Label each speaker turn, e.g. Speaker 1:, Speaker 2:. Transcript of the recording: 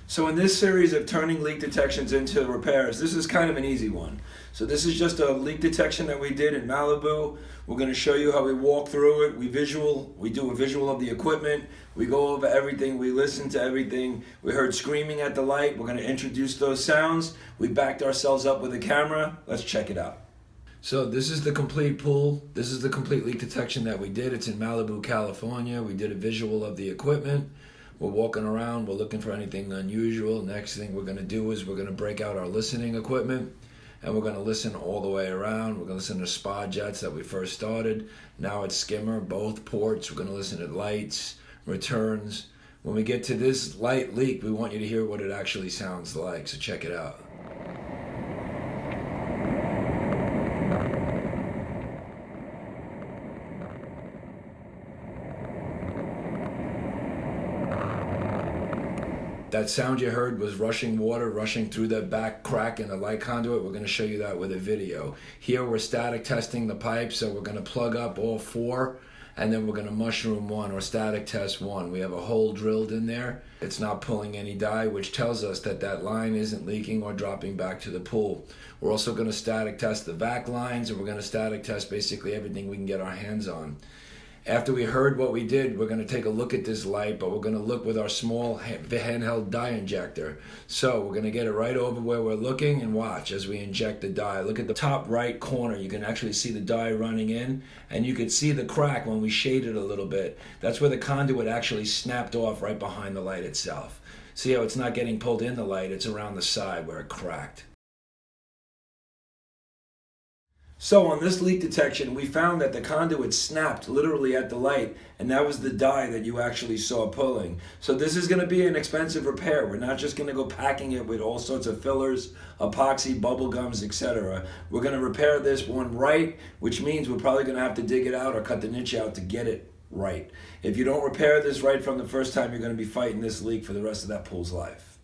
Speaker 1: So in this series of turning leak detections into repairs, this is kind of an easy one. So this is just a leak detection that we did in Malibu. We're going to show you how we walk through it. We do a visual of the equipment. We go over everything. We listen to everything. We heard screaming at the light. We're going to introduce those sounds. We backed ourselves up with a camera. Let's check it out. So this is the complete pool. This is the complete leak detection that we did. It's in Malibu, California. We did a visual of the equipment. We're walking around, we're looking for anything unusual. Next thing we're going to do is we're going to break out our listening equipment and we're going to listen all the way around. We're going to listen to spa jets that we first started. Now it's skimmer, both ports. We're going to listen to lights, returns. When we get to this light leak, we want you to hear what it actually sounds like, so check it out. That sound you heard was rushing water rushing through the back crack in the light conduit. We're going to show you that with a video. Here we're static testing the pipe, so we're going to plug up all four and then we're going to mushroom one or static test one. We have a hole drilled in there. It's not pulling any dye, which tells us that that line isn't leaking or dropping back to the pool. We're also going to static test the vac lines, and we're going to static test basically everything we can get our hands on. After we heard what we did, we're going to take a look at this light, but we're going to look with our small handheld dye injector. So we're going to get it right over where we're looking and watch as we inject the dye. Look at the top right corner. You can actually see the dye running in, and you can see the crack when we shade it a little bit. That's where the conduit actually snapped off right behind the light itself. See how it's not getting pulled in the light, it's around the side where it cracked. So on this leak detection, we found that the conduit snapped literally at the light, and that was the dye that you actually saw pulling. So this is going to be an expensive repair. We're not just going to go packing it with all sorts of fillers, epoxy, bubble gums, etc. We're going to repair this one right, which means we're probably going to have to dig it out or cut the niche out to get it right. If you don't repair this right from the first time, you're going to be fighting this leak for the rest of that pool's life.